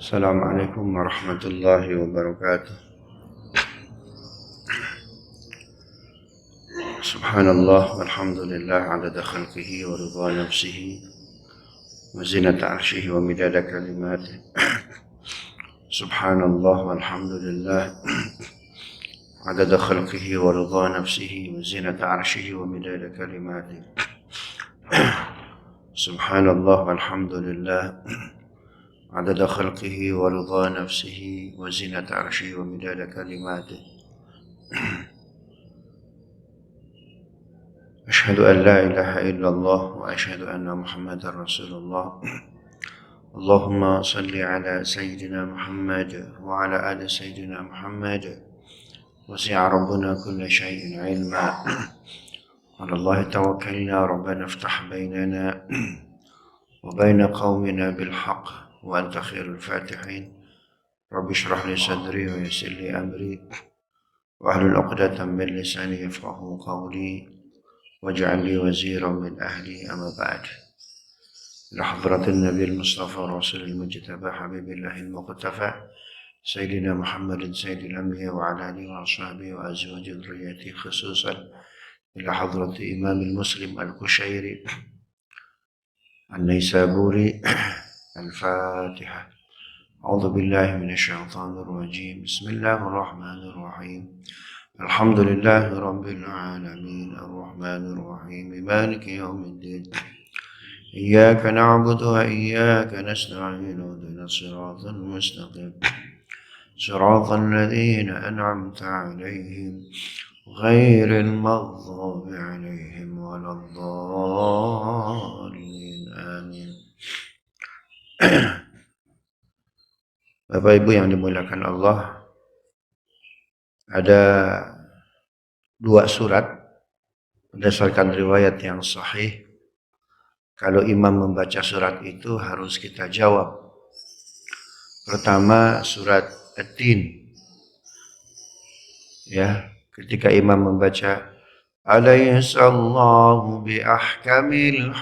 Assalamualaikum warahmatullahi wabarakatuh. Subhanallah walhamdulillah adada khalqihi wa ridha nafsihi wa zinata arshihi wa midada kalimati. Subhanallah walhamdulillah adada khalqihi wa ridha nafsihi wa zinata arshihi wa midada kalimati. Subhanallah walhamdulillah adada khalqihi wa ridha nafsihi wa zinata arshihi wa midada kalimati. أشهد أن لا إله إلا الله وأشهد أن محمدا رسول الله. اللهم صل على سيدنا محمد وعلى آل سيدنا محمد. وسع ربنا كل شيء علما. على الله توكلنا ربنا افتح بيننا وبين قومنا بالحق وأنت خير الفاتحين. رب اشرح لي صدري ويسر لي أمري واحلل عقدة من لساني يفقهوا قولي واجعل لي وزيرا من أهلي. أما بعد. لحضرة النبي المصطفى رسول المجتبى حبيب الله المقتفى سيدنا محمد سيد الأنبياء وعلى آله وأصحابه وأزواجه وذريته خصوصا إلى حضرة إمام المسلم القشيري النيسابوري. الفاتحة. أعوذ بالله من الشيطان الرجيم. بسم الله الرحمن الرحيم. الحمد لله رب العالمين الرحمن الرحيم مالك يوم الدين. إياك نعبد وإياك نستعين اهدنا الصراط المستقيم صراط الذين أنعمت عليهم غير المغضوب عليهم ولا الضالين. آمين. Bapak Ibu yang dimuliakan Allah, ada dua surat berdasarkan riwayat yang sahih. Kalau imam membaca surat itu harus kita jawab. Pertama surat At-Tin. Ya, ketika imam membaca Alaihissallahu bi ahkamil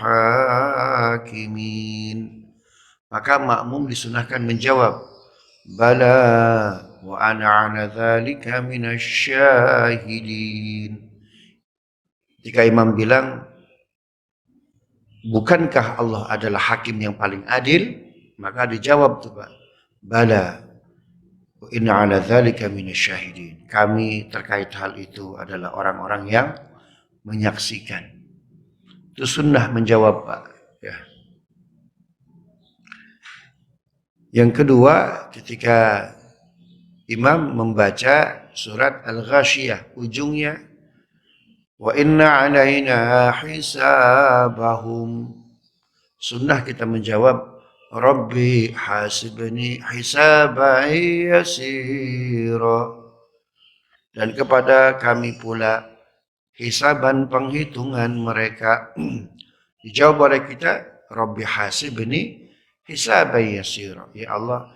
hakimin, maka makmum disunahkan menjawab Bala wa ana ala dzalika minasyahidin. Jika imam bilang, bukankah Allah adalah hakim yang paling adil? Maka dijawab tuh Pak, Bala wa inna ala dzalika minasyahidin. Kami terkait hal itu adalah orang-orang yang menyaksikan. Itu sunnah menjawab Pak. Ya. Yang kedua, ketika imam membaca surat Al-Ghasyiyah, ujungnya wa inna alaina hisabahum. Sunnah kita menjawab Rabbi hasibni hisaban yasira. Dan kepada kami pula hisaban penghitungan mereka. Dijawab oleh kita Rabbi hasibni hisaban yasira. Ya Allah,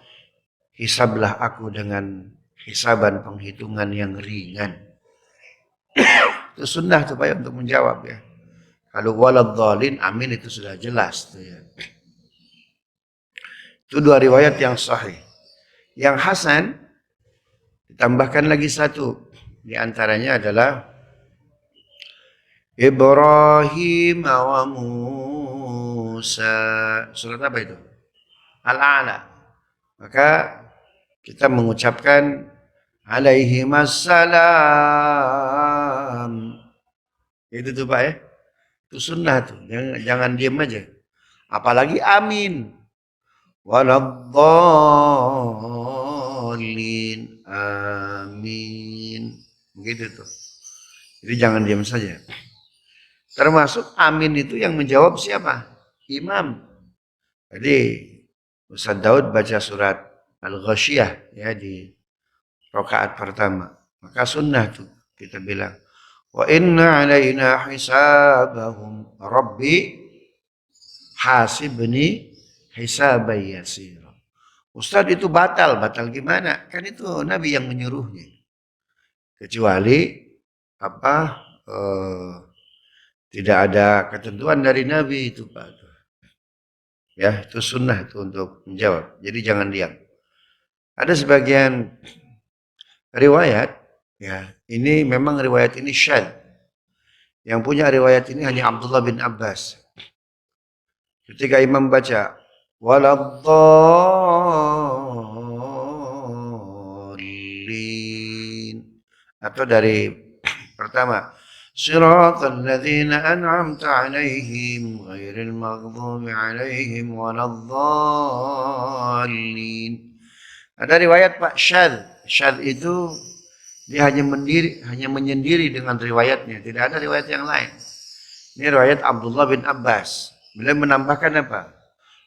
hisablah aku dengan hisaban penghitungan yang ringan. Itu sunnah supaya untuk menjawab ya. Kalau waladhdallin amin itu sudah jelas tuh ya. Itu dua riwayat yang sahih. Yang hasan ditambahkan lagi satu. Di antaranya adalah Ibrahim wa Musa. Surat apa itu? Al-A'la. Maka kita mengucapkan alaihimassalam. Itu tuh Pak ya. Itu sunnah tuh. Jangan diam aja. Apalagi amin. Waladhdallin. Amin. Begitu tuh. Jadi jangan diam saja. Termasuk amin itu yang menjawab siapa? Imam. Jadi Ustaz Daud baca surat Al-Ghasyiyah ya di rakaat pertama. Maka sunnah tuh kita bilang wa inna alaina hisabahum rabbi hasibni hisaban yasira. Ustaz itu batal gimana? Kan itu Nabi yang menyuruhnya. Kecuali tidak ada ketentuan dari Nabi itu Pak. Ya, itu sunnah itu untuk menjawab. Jadi jangan diam. Ada sebagian riwayat, ya, ini memang riwayat ini syadz. Yang punya riwayat ini hanya Abdullah bin Abbas. Ketika imam baca waladdallin, atau dari pertama siratal ladzina an'amta 'alaihim ghairil maghdubi 'alaihim waladdallin. Ada riwayat Pak syadz. Syadz itu dia hanya menyendiri dengan riwayatnya, tidak ada riwayat yang lain. Ini riwayat Abdullah bin Abbas. Beliau menambahkan apa?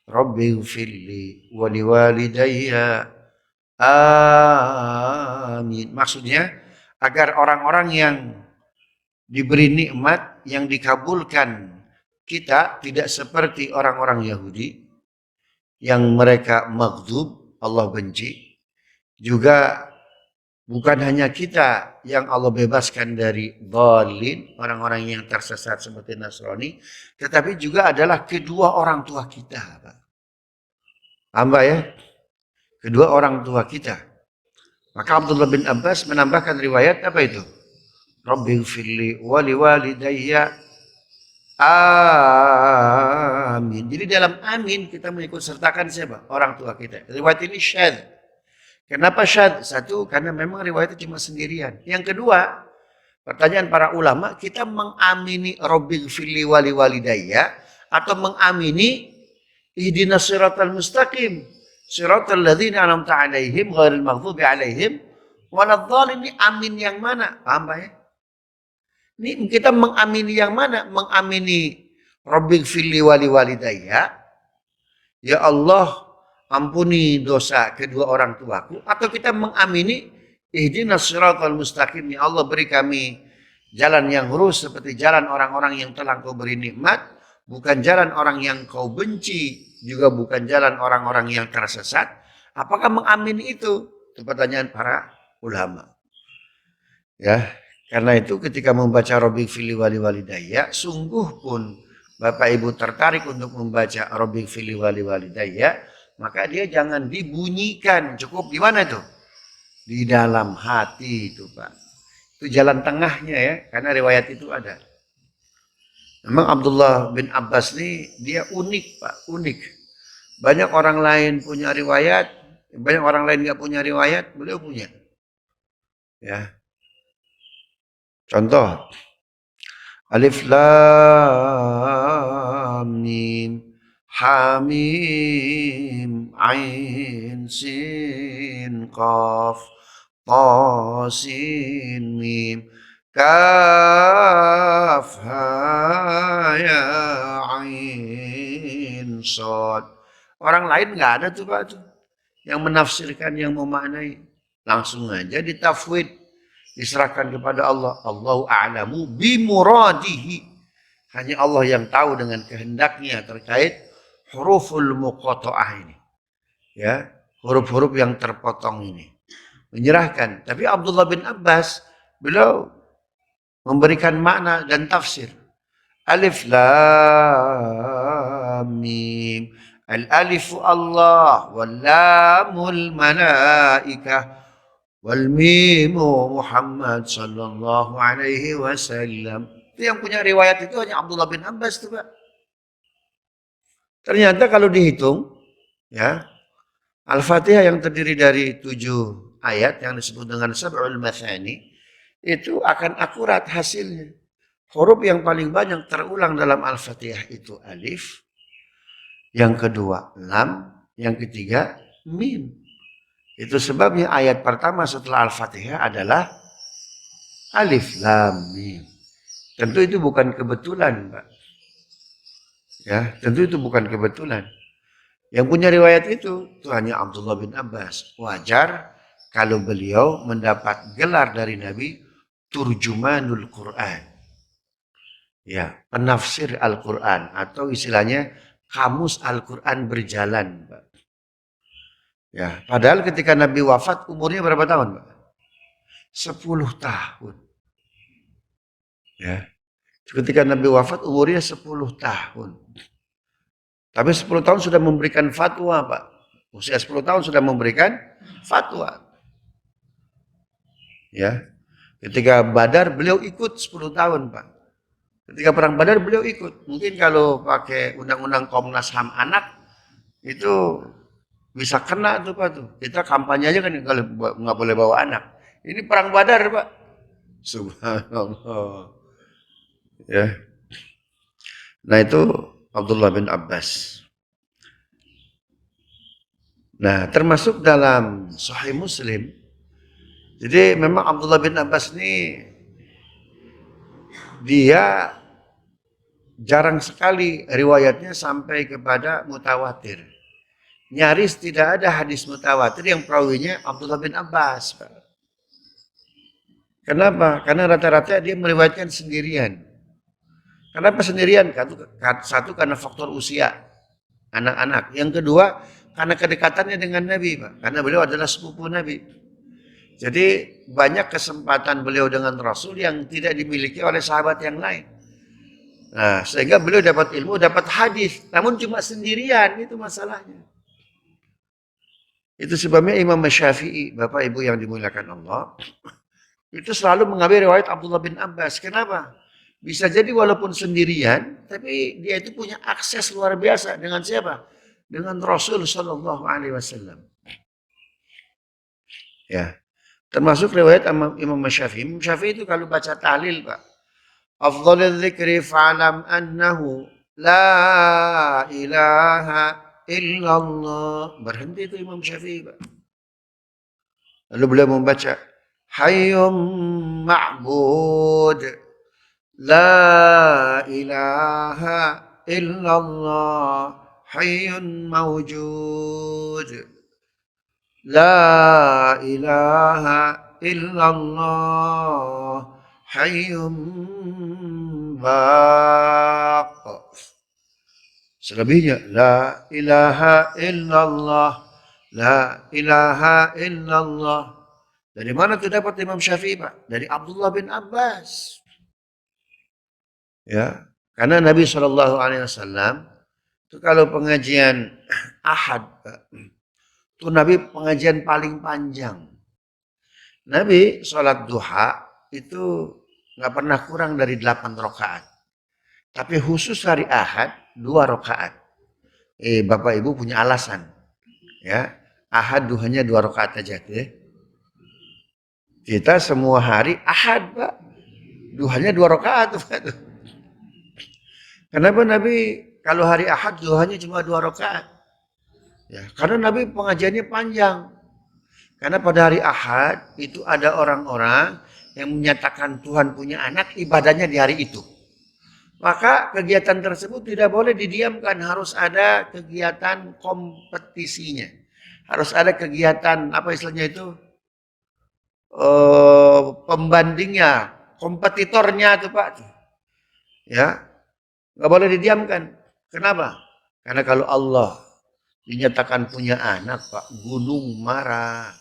Rabbighfirli wa liwalidayya. Amin. Maksudnya agar orang-orang yang diberi nikmat yang dikabulkan kita tidak seperti orang-orang Yahudi yang mereka maghdub, Allah benci. Juga bukan hanya kita yang Allah bebaskan dari dhalin, orang-orang yang tersesat seperti Nasrani, tetapi juga adalah kedua orang tua kita, Pak. Hamba ya, kedua orang tua kita. Maka Abdullah bin Abbas menambahkan riwayat apa itu? Rabbighfirli wa liwalidayya. Amin. Jadi dalam amin kita mengikut sertakan siapa? Orang tua kita. Riwayat ini syadz. Kenapa syadz? Satu, karena memang riwayatnya cuma sendirian. Yang kedua, pertanyaan para ulama, kita mengamini Rabbighfirli wa liwalidayya atau mengamini ihdinas siratal mustaqim, siratal ladzina an'amta 'alaihim ghairil maghdubi 'alaihim waladhdallin. Ini amin yang mana? Paham Pak ya? Ini kita mengamini yang mana? Mengamini Rabbighfirli wa liwalidayya, ya Allah ampuni dosa kedua orang tuaku, atau kita mengamini ihdinas siratal mustaqim, ya Allah beri kami jalan yang lurus seperti jalan orang-orang yang telah Kau beri nikmat, bukan jalan orang yang Kau benci, juga bukan jalan orang-orang yang tersesat. Apakah mengamini itu? Itu pertanyaan para ulama. Ya, karena itu ketika membaca Rabbighfirli wa liwalidayya, sungguh pun Bapak Ibu tertarik untuk membaca Rabbighfirli wa liwalidayya, maka dia jangan dibunyikan. Cukup di mana itu? Di dalam hati itu, Pak. Itu jalan tengahnya ya, karena riwayat itu ada. Memang Abdullah bin Abbas ini dia unik, Pak, unik. Banyak orang lain punya riwayat, banyak orang lain nggak punya riwayat, beliau punya. Ya. Contoh, Alif Lam Mim Hamim Ain Sin Qaf Ta Sin Mim Kaf Ha Ya Ain Shad. Orang lain nggak ada tuh Pak tuh yang menafsirkan, yang memaknai. Langsung aja ditafwid, diserahkan kepada Allah. Allahu a'lamu bimuradihi. Hanya Allah yang tahu dengan kehendaknya terkait huruful muqatta'ah ini. Ya, huruf-huruf yang terpotong ini. Menyerahkan. Tapi Abdullah bin Abbas, beliau memberikan makna dan tafsir. Alif Lam Mim. Al-alifu Allah wal lamul malaikah wal mimu Muhammad sallallahu alaihi wasallam. Itu yang punya riwayat itu hanya Abdullah bin Abbas itu Pak. Ternyata kalau dihitung ya, Al-Fatihah yang terdiri dari 7 ayat yang disebut dengan Sab'ul Mathani itu akan akurat hasilnya. Huruf yang paling banyak terulang dalam Al-Fatihah itu alif, yang kedua lam, yang ketiga mim. Itu sebabnya ayat pertama setelah Al-Fatihah adalah Alif Lam Mim. Tentu itu bukan kebetulan, Pak. Ya, tentu itu bukan kebetulan. Yang punya riwayat itu hanya Abdullah bin Abbas. Wajar kalau beliau mendapat gelar dari Nabi Turjumanul Quran. Ya, penafsir Al-Quran atau istilahnya kamus Al-Quran berjalan, Pak. Ya, padahal ketika Nabi wafat umurnya berapa tahun, Pak? 10 tahun. Ya. Ketika Nabi wafat umurnya 10 tahun. Tapi 10 tahun sudah memberikan fatwa, Pak, Usia 10 tahun sudah memberikan fatwa. Ya. Ketika Badar beliau ikut 10 tahun, Pak. Ketika perang Badar beliau ikut. Mungkin kalau pakai undang-undang Komnas HAM anak itu bisa kena tuh Pak tuh. Kita kampanye aja kan kalau nggak boleh bawa anak. Ini perang Badar, Pak. Subhanallah. Ya. Nah itu Abdullah bin Abbas. Nah termasuk dalam Sahih Muslim. Jadi memang Abdullah bin Abbas ini dia jarang sekali riwayatnya sampai kepada mutawatir. Nyaris tidak ada hadis mutawatir yang perawinya Abdullah bin Abbas. Kenapa? Karena rata-rata dia meriwayatkan sendirian. Kenapa sendirian? Satu karena faktor usia anak-anak. Yang kedua karena kedekatannya dengan Nabi, Pak. Karena beliau adalah sepupu Nabi. Jadi banyak kesempatan beliau dengan Rasul yang tidak dimiliki oleh sahabat yang lain. Nah, sehingga beliau dapat ilmu, dapat hadis, namun cuma sendirian, itu masalahnya. Itu sebabnya Imam Syafi'i, Bapak Ibu yang dimuliakan Allah, itu selalu mengambil riwayat Abdullah bin Abbas. Kenapa? Bisa jadi walaupun sendirian, tapi dia itu punya akses luar biasa dengan siapa? Dengan Rasul Shallallahu Alaihi Wasallam. Ya, termasuk riwayat Imam Syafi'i. Imam Syafi'i itu kalau baca tahlil, Pak, afdhalul dzikri fa'lam annahu la ilaha illallah. Berhenti itu Imam Syafi'i, Pak. Lalu beliau membaca hayyum ma'bud la ilaha illallah hayyun mawjud la ilaha illallah hayyum baq. Selebihnya la ilaha illallah la ilaha illallah. Dari mana itu dapat Imam Syafi'i, Pak? Dari Abdullah bin Abbas. Ya, karena Nabi Shallallahu Alaihi Wasallam itu kalau pengajian Ahad, Pak, itu Nabi pengajian paling panjang. Nabi sholat duha itu nggak pernah kurang dari 8 rakaat. Tapi khusus hari Ahad 2 rakaat. Bapak Ibu punya alasan, ya. Ahad duhanya 2 rakaat aja, ya. Kita semua hari Ahad, Pak, duhanya 2 rakaat, Pak. Kenapa Nabi kalau hari Ahad duhanya cuma 2 rakaat? Ya, karena Nabi pengajiannya panjang. Karena pada hari Ahad itu ada orang-orang yang menyatakan Tuhan punya anak, ibadahnya di hari itu. Maka kegiatan tersebut tidak boleh didiamkan, harus ada kegiatan kompetisinya. Harus ada kegiatan, apa istilahnya itu? Pembandingnya, kompetitornya tuh Pak. Ya, nggak boleh didiamkan. Kenapa? Karena kalau Allah dinyatakan punya anak, Pak, gunung marah.